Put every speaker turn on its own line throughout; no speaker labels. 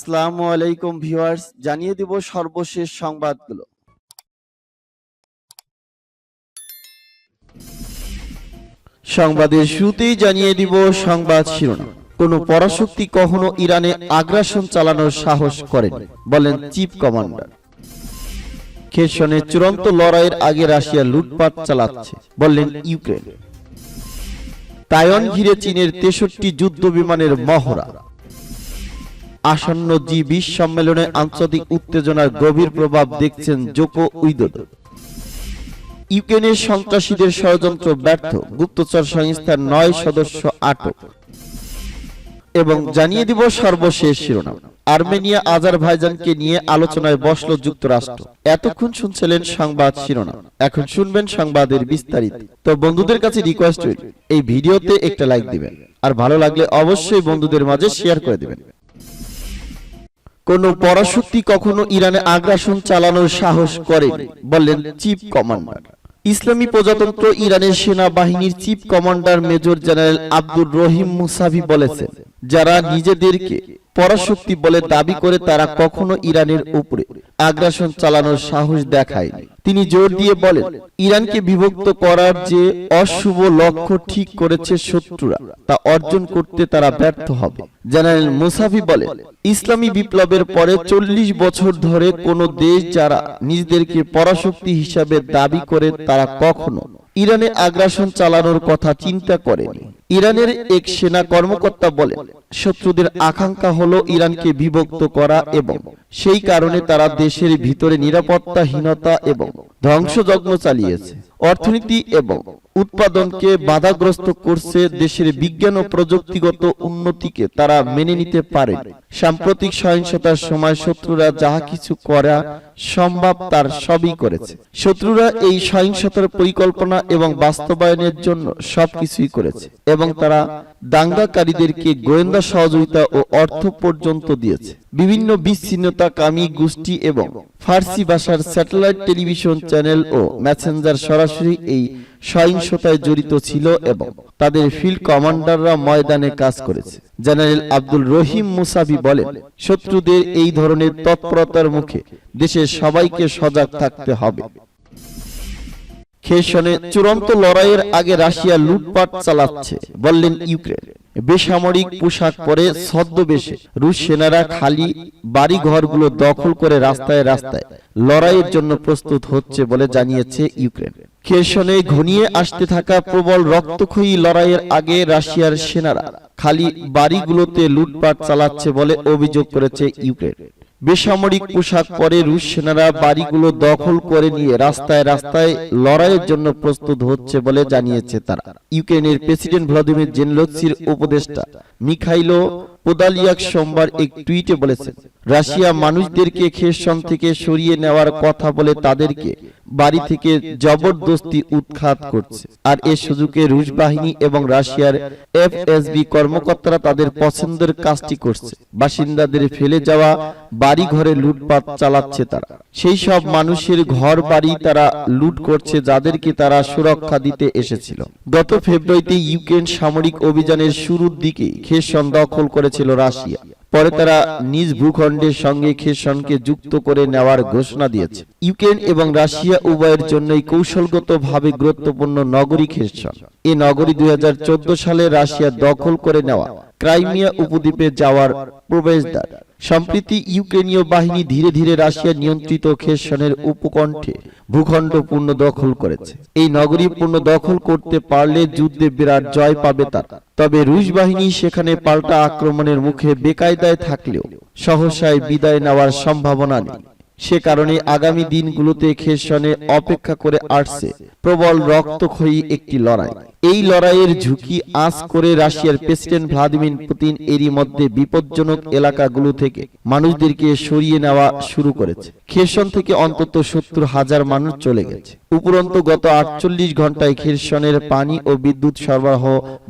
আসসালামু আলাইকুম ভিউয়ার্স, জানিয়ে দিব সর্বশেষ সংবাদগুলো। সংবাদের শুরুতেই জানিয়ে দিব সংবাদ শিরোনাম। কোনো পরাশক্তি কখনো ইরানে আগ্রাসন চালানোর সাহস করেনি, বলেন চিফ কমান্ডার। খেরসনের চূড়ান্ত লড়াইয়ের আগে রাশিয়া লুটপাট চালাচ্ছে, বললেন ইউক্রেন। তাইওয়ান ঘিরে চীনের 63 যুদ্ধ বিমানের মহড়া। আসন্ন জি20 সম্মেলনে আন্তর্জাতিক উত্তেজনার গভীর প্রভাব দেখছেন জোকো উইদোদো। ইউক্রেনের সন্ত্রাসীদের ষড়যন্ত্র ব্যর্থ, গুপ্তচর সংস্থার 9 সদস্য আটক। এবং জানিয়ে দিব সর্বশেষ শিরোনাম। আর্মেনিয়া আজারবাইজানকে নিয়ে আলোচনায় বসল যুক্তরাষ্ট্র। এতক্ষণ শুনছিলেন সংবাদ শিরোনাম, এখন শুনবেন সংবাদের বিস্তারিত। তো বন্ধুদের কাছে রিকোয়েস্ট রইল, এই ভিডিওতে একটা লাইক দিবেন, আর ভালো লাগলে অবশ্যই বন্ধুদের মাঝে শেয়ার করে দিবেন। কোন পরাশক্তি কখনো ইরানে আগ্রাসন চালানোর সাহস করেনি, বললেন চিফ কমান্ডার। ইসলামী প্রজাতন্ত্র ইরানের সেনাবাহিনীর chief commander major general Abdur Rahim Mousavi বলেছেন, যারা নিজেদেরকে পরাশক্তি বলে দাবি করে তারা কখনো ইরানের উপরে আগ্রাসন চালানোর সাহস দেখায়নি। তিনি জোর দিয়ে বলেন, ইরানকে বিভক্ত করার যে অশুভ লক্ষ্য ঠিক করেছে শত্রুরা, তা অর্জন করতে তারা ব্যর্থ হবে। জেনারেল মুসাভি বলেন, ইসলামী বিপ্লবের পরে 40 বছর ধরে কোন দেশ যারা নিজেদেরকে পরাশক্তি হিসাবে দাবি করে তারা কখনো ইরানে আগ্রাসন চালানোর কথা চিন্তা করেনি। ইরানের এক সেনা কর্মকর্তা বলেন, শত্রুদের আকাঙ্ক্ষা হলো ইরানকে বিভক্ত করা এবং সেই কারণে তারা দেশের ভিতরে নিরাপত্তাহীনতা এবং ধ্বংসযজ্ঞ চালিয়েছে। অর্থনীতি এবং উৎপাদনকে বাধাগ্রস্ত করছে। দেশের বিজ্ঞান ও প্রযুক্তিগত উন্নতিকে তারা মেনে নিতে পারে। সাম্প্রতিক সহিংসতার সময় শত্রুরা যাহা কিছু করা সম্ভব তার সবই করেছে। শত্রুরা এই সহিংসতার পরিকল্পনা এবং বাস্তবায়নের জন্য সবকিছুই করেছে এবং তারা দাঙ্গাকারীদেরকে গোয়েন্দা সহযোগিতা ও অর্থ পর্যন্ত দিয়েছে। বিভিন্ন বিচ্ছিন্নতাকামী গোষ্ঠী এবং ফার্সি ভাষার স্যাটেলাইট টেলিভিশন চ্যানেল ও মেসেঞ্জার সরাসরি এই সহিংসতায় জড়িত ছিল এবং তাদের ফিল্ড কমান্ডাররা ময়দানে কাজ করেছে। জেনারেল আব্দুল রহিম মুসাভি বলেন, শত্রুদের এই ধরনের তৎপরতার মুখে দেশের সবাইকে সজাগ থাকতে হবে। খেরসনে চূড়ান্ত লড়াইয়ের আগে রাশিয়া লুটপাট চালাচ্ছে, বললেন ইউক্রেন। বেসামরিক পোশাক পরে ছদ্মবেশে রুশ সেনারা খালি বাড়ি ঘরগুলো দখল করে রাস্তায় রাস্তায় লড়াইয়ের জন্য প্রস্তুত হচ্ছে বলে জানিয়েছে ইউক্রেন। খেরসনে ঘনিয়ে আসতে থাকা প্রবল রক্তক্ষয়ী লড়াইয়ের আগে রাশিয়ার সেনারা খালি বাড়িগুলোতে লুটপাট চালাচ্ছে বলে অভিযোগ করেছে ইউক্রেন। বেসামরিক পোশাক পরে রুশ সেনারা বাড়িগুলো দখল করে নিয়ে রাস্তায় রাস্তায় লড়াইয়ের জন্য প্রস্তুত হচ্ছে বলে জানিয়েছে তারা। ইউক্রেনের প্রেসিডেন্ট ভ্লাদিমির জেলেনস্কির উপদেষ্টা মিখাইলো পোদালিয়াক সোমবার এক টুইটে বলেছেন, রাশিয়া মানুষদেরকে খেরসন থেকে সরিয়ে নেওয়ার কথা বলে তাদেরকে বাড়ি থেকে জবরদস্তি উৎখাত করছে, আর এ সুযোগে রুশ বাহিনী এবং রাশিয়ার এফএসবি কর্মকর্তারা তাদের পছন্দের কাজটি করছে। বাসিন্দাদের ফেলে যাওয়া বাড়ি ঘরে লুটপাট চালাচ্ছে তারা। সেই সব মানুষের ঘর বাড়ি তারা লুট করছে যাদেরকে তারা সুরক্ষা দিতে এসেছিল। গত ফেব্রুয়ারিতে ইউক্রেন সামরিক অভিযানের শুরুর দিকে খেরসন দখল করেছিল রাশিয়া। পরে তারা নিজ ভূখণ্ডের সঙ্গে খেরসনকে যুক্ত করে নেওয়ার ঘোষণা দিয়েছে। ইউক্রেন এবং রাশিয়া উভয়ের জন্যই কৌশলগতভাবে গুরুত্বপূর্ণ নগরী খেরসন। এই নগরী 2014 সালে রাশিয়া দখল করে নেওয়া ক্রাইমিয়া উপদ্বীপে যাওয়ার প্রবেশদ্বার। সম্প্রতি ইউক্রেনীয় বাহিনী ধীরে ধীরে রাশিয়া নিয়ন্ত্রিত খেরসনের উপকণ্ঠে ভূখণ্ড পূর্ণ দখল করেছে। এই নগরী পূর্ণ দখল করতে পারলে যুদ্ধে বিরাট জয় পাবে তারা। তবে রুশ বাহিনী সেখানে পাল্টা আক্রমণের মুখে বেকায়দায় থাকলেও সহসায় বিদায় নেওয়ার সম্ভাবনা নেই। সে কারণে আগামী দিনগুলোতে খেরসনে অপেক্ষা করে আসছে প্রবল রক্তক্ষয়ী একটি লড়াই। এই লড়াইয়ের ঝুঁকি আঁচ করে রাশিয়ার প্রেসিডেন্ট ভ্লাদিমির পুতিন এরই মধ্যে বিপজ্জনক এলাকাগুলো থেকে মানুষদেরকে সরিয়ে নেওয়া শুরু করেছে। খেরসন থেকে অন্তত 70,000 মানুষ চলে গেছে। উপরন্তু গত 48 ঘন্টায় খেরসনের পানি ও বিদ্যুৎ সরবরাহ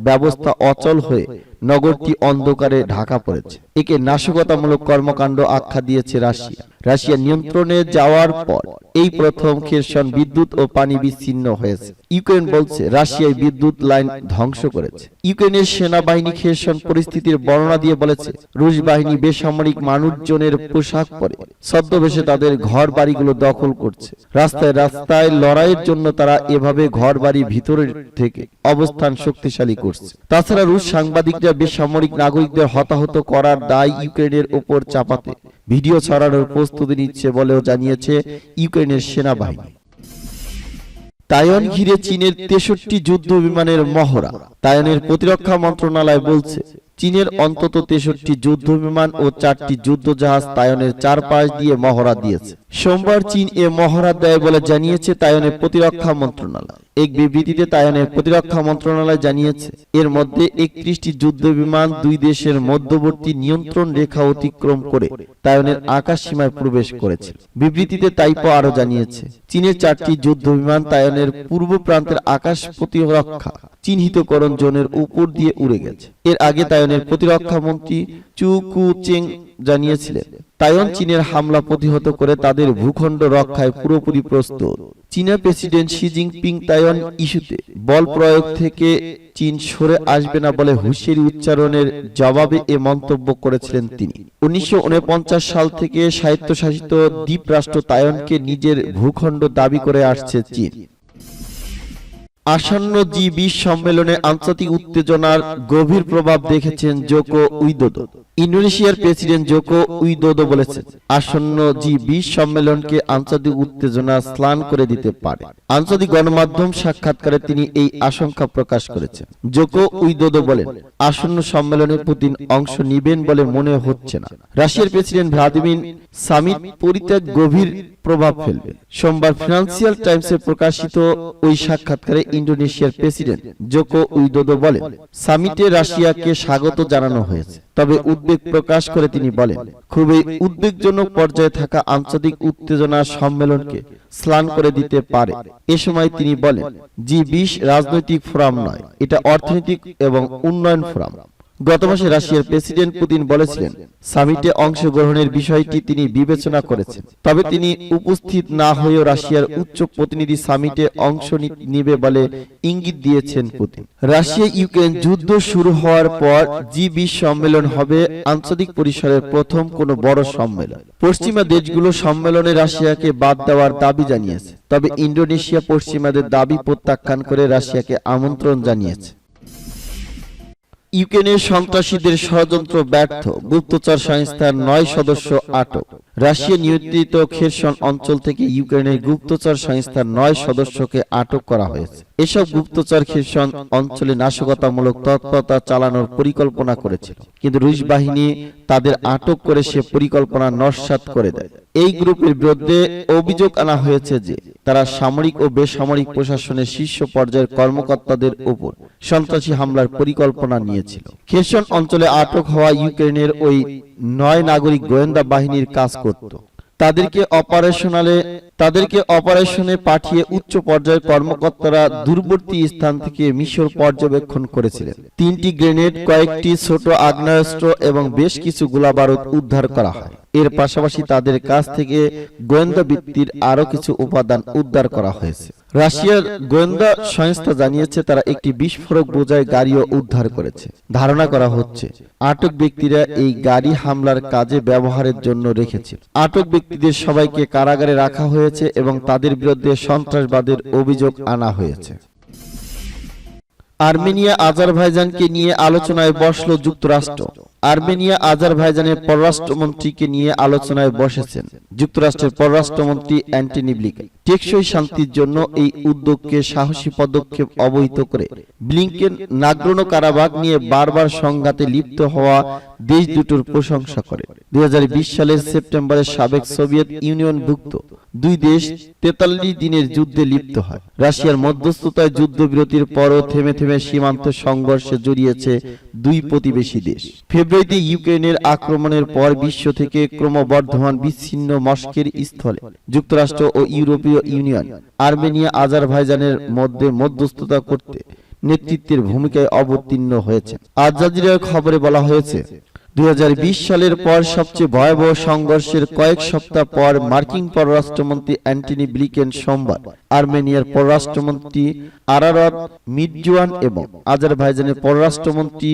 ব্যবস্থা অচল হয়ে নগরটি অন্ধকারে ঢাকা পড়েছে। একে নাশকতামূলক কর্মকাণ্ড আখ্যা দিয়েছে রাশিয়া। রাশিয়া নিয়ন্ত্রণে যাওয়ার পর এই প্রথম খেরসন বিদ্যুৎ ও পানি বিচ্ছিন্ন হয়েছে। ইউক্রেন বলছে রাশিয়ায় বিদ্যুৎ লাইন ধ্বংস করেছে। ইউক্রেনের সেনাবাহিনী খেরসন পরিস্থিতির বর্ণনা দিয়ে বলেছে, রুশ বাহিনী বেসামরিক মানুষজনের পোশাক পরে ছদ্মবেশে তাদের ঘর বাড়িগুলো দখল করছে। রাস্তায় রাস্তায় লড়াইয়ের জন্য তারা এভাবে ঘর বাড়ি ভিতরের থেকে অবস্থান শক্তিশালী করছে। তাছাড়া রুশ সাংবাদিকরা বেসামরিক নাগরিকদের হতাহত করার দায় ইউক্রেনের উপর চাপাতে ভিডিও ছড়ানোর প্রস্তুতি নিচ্ছে বলেও জানিয়েছে ইউক্রেনের সেনাবাহিনী। তাইওয়ান ঘিরে চীনের 63 যুদ্ধ বিমানের মহড়া। তাইওয়ানের প্রতিরক্ষা মন্ত্রণালয় বলছে চীনের অন্তত 63 যুদ্ধ বিমান ও 4টি যুদ্ধ জাহাজ তাইওয়ানের চারপাশ দিয়ে মহড়া দিয়েছে। সোমবার চীন এ মহড়া দেয় বলে জানিয়েছে তাইওয়ানের প্রতিরক্ষা মন্ত্রণালয়। এক বিবৃতিতে তাইওয়ানের প্রতিরক্ষা মন্ত্রণালয় জানিয়েছে এর মধ্যে 31টি যুদ্ধ বিমান দুই দেশের মধ্যবর্তী নিয়ন্ত্রণ রেখা অতিক্রম করে তাইওয়ানের আকাশ সীমায় প্রবেশ করেছে। বিবৃতিতে তাইপো আরো জানিয়েছে চীনের 4টি যুদ্ধ বিমান তাইওয়ানের পূর্ব প্রান্তের আকাশ প্রতিরক্ষা চিহ্নিতকরণ জোনের উপর দিয়ে উড়ে গেছে। এর আগে তাইওয়ানের প্রতিরক্ষা মন্ত্রী চু কুচেং জানিয়েছিলেন তাইওয়ান চীনের হামলা প্রতিহত করে তাদের ভূখণ্ড রক্ষায় পুরোপুরি প্রস্তুত। চীনা প্রেসিডেন্ট শি জিনপিং তাইওয়ান ইস্যুতে বল প্রয়োগ থেকে চীন সরে আসবে না বলে হুঁশিয়ারি উচ্চারণের জবাবে এ মন্তব্য করেছিলেন তিনি। 1949 সাল থেকে স্বায়ত্তশাসিত দ্বীপ রাষ্ট্র তাইওয়ানকে নিজের ভূখণ্ড দাবি করে আসছে চীন। আসন্ন জি20 সম্মেলনে আন্তর্জাতিক উত্তেজনার গভীর প্রভাব দেখেছেন জোকো উইদোদো। ইন্দোনেশিয়ার প্রেসিডেন্ট জোকো উইদোদো বলেছেন আসন্ন জি20 সম্মেলনকে আন্তর্জাতিক উত্তেজনা স্নান করে দিতে পারে। আন্তর্জাতিক গণমাধ্যম সাক্ষাৎকারে তিনি এই আশঙ্কা প্রকাশ করেছেন। জোকো উইদোদো বলেন আসন্ন সম্মেলনে পুতিন অংশ নেবেন বলে মনে হচ্ছে না। রাশিয়ার প্রেসিডেন্ট ভ্লাদিমির সামিট পরিত্যাগ গভীর প্রভাব ফেলবে। সোমবার ফিনান্সিয়াল টাইমসে প্রকাশিত ওই সাক্ষাৎকারে ইন্দোনেশিয়ার প্রেসিডেন্ট জোকো উইদোদো বলেন সামিটে রাশিয়াকে স্বাগত জানানো হয়েছে, তবে উদ্বেগ প্রকাশ করে তিনি বলেন খুবই উদ্বেগজনক পর্যায়ে থাকা আন্তর্জাতিক উত্তেজনা সম্মেলনকে স্নান করে দিতে পারে। এ সময় তিনি বলেন জি20 রাজনৈতিক ফোরাম নয়, এটা অর্থনৈতিক এবং উন্নয়ন ফোরাম। গত মাসে রাশিয়ার প্রেসিডেন্ট পুতিন বলেছিলেন সামিটে অংশগ্রহণের বিষয়টি তিনি বিবেচনা করেছেন, তবে তিনি উপস্থিত না হয়েও রাশিয়ার উচ্চ প্রতিনিধি সামিটে অংশ নেবে বলে ইঙ্গিত দিয়েছেন পুতিন। রাশিয়া ইউক্রেন যুদ্ধ শুরু হওয়ার পর জি20 সম্মেলন হবে আন্তর্জাতিক পরিসরের প্রথম কোনো বড় সম্মেলন। পশ্চিমা দেশগুলো সম্মেলনে রাশিয়াকে বাদ দেওয়ার দাবি জানিয়েছে, তবে ইন্দোনেশিয়া পশ্চিমাদের দাবি প্রত্যাখ্যান করে রাশিয়াকে আমন্ত্রণ জানিয়েছে। ইউক্রেনের সন্ত্রাসীদের ষড়যন্ত্র ব্যর্থ, গুপ্তচর সংস্থার 9 সদস্য আটক। রাশিয়া নিয়ন্ত্রিত খেরসন অঞ্চল থেকে ইউক্রেনের গুপ্তচর সংস্থার 9 সদস্যকে আটক করা হয়েছে। এসব গুপ্তচর খেরসন অঞ্চলে নাশকতামূলক তৎপরতা চালানোর পরিকল্পনা করেছিল, কিন্তু রুশ বাহিনী তাদের আটক করে সে পরিকল্পনা নস্যাৎ করে দেয়। এই গ্রুপের বিরুদ্ধে অভিযোগ আনা হয়েছে যে তারা সামরিক ও বেসামরিক প্রশাসনের শীর্ষ পর্যায়ের কর্মকর্তাদের উপর সন্ত্রাসী হামলার পরিকল্পনা নিয়েছিল। খেরসন অঞ্চলে আটক হওয়া ইউক্রেনের ওই 9 নাগরিক গোয়েন্দা বাহিনীর কাজ করত। তাদেরকে অপারেশনে পাঠিয়ে উচ্চ পর্যায়ের কর্মকর্তারা দূরবর্তী স্থান থেকে মিশর পর্যবেক্ষণ করেছিলেন। 3টি গ্রেনেড, কয়েকটি ছোট আগ্নেয়াস্ত্র এবং বেশ কিছু গোলাবারুদ উদ্ধার করা হয়। এর পাশাপাশি তাদের কাছ থেকে গোয়েন্দা বৃত্তির আরো কিছু উপাদান উদ্ধার করা হয়েছে। রাশিয়ার গোয়েন্দা সংস্থা জানিয়েছে তারা একটি বিস্ফোরক বোঝাই গাড়িও উদ্ধার করেছে। ধারণা করা হচ্ছে আটক ব্যক্তিরা এই গাড়ি হামলার কাজে ব্যবহারের জন্য রেখেছিল। আটক ব্যক্তিদের সবাইকে কারাগারে রাখা হয়েছে এবং তাদের বিরুদ্ধে সন্ত্রাসবাদের অভিযোগ আনা হয়েছে। আর্মেনিয়া আজারবাইজানকে নিয়ে আলোচনায় বসল যুক্তরাষ্ট্র। আর্মেনিয়া আজারবাইজানের পররাষ্ট্রমন্ত্রীকে নিয়ে আলোচনায় বসেছেন যুক্তরাষ্ট্রের পররাষ্ট্রমন্ত্রী অ্যান্টনি ব্লিংকেন। টেকসই শান্তির জন্য এই উদ্যোগকে সাহসী পদক্ষেপ অবহিত করে ব্লিংকেন নাগরোনো কারাবাগ নিয়ে বারবার সংঘাতে লিপ্ত হওয়া দেশ দুটোর প্রশংসা করে। 2020 সালের সেপ্টেম্বরে সাবেক সোভিয়েত ইউনিয়নভুক্ত দুই দেশ 43 দিনের যুদ্ধে লিপ্ত হয়। রাশিয়ার মধ্যস্থতায় যুদ্ধবিরতির পরও থেমে থেমে সীমান্ত সংঘর্ষে জড়িয়েছে দুই প্রতিবেশী দেশ। ফেব্রুয়ারিতে ইউক্রেনের আক্রমণের পর বিশ্ব থেকে ক্রমবর্ধমান বিচ্ছিন্ন মস্কের স্থলে যুক্তরাষ্ট্র ও ইউরোপীয় ইউনিয়ন আর্মেনিয়া আজারবাইজানের মধ্যে মধ্যস্থতা করতে নেতৃত্বের ভূমিকায় অবতীর্ণ হয়েছে। আল জাজিরার খবরে বলা হয়েছে 2020 সালের পর সবচেয়ে ভয়াবহ সংঘর্ষের কয়েক সপ্তাহ পর মার্কিন পররাষ্ট্রমন্ত্রী অ্যান্টনি ব্লিকেন সোমবার আর্মেনিয়ার পররাষ্ট্রমন্ত্রী আরারত মিরজোয়ান এবং আজারবাইজানের পররাষ্ট্রমন্ত্রী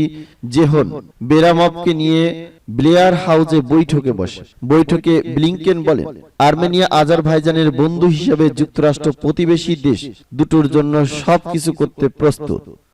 জেহন বেরামভকে নিয়ে ব্লেয়ার হাউসে বৈঠকে বসে। বৈঠকে ব্লিংকেন বলেন, আর্মেনিয়া আজারবাইজানের বন্ধু হিসেবে যুক্তরাষ্ট্র প্রতিবেশী দেশ দুটোর জন্য সবকিছু করতে প্রস্তুত।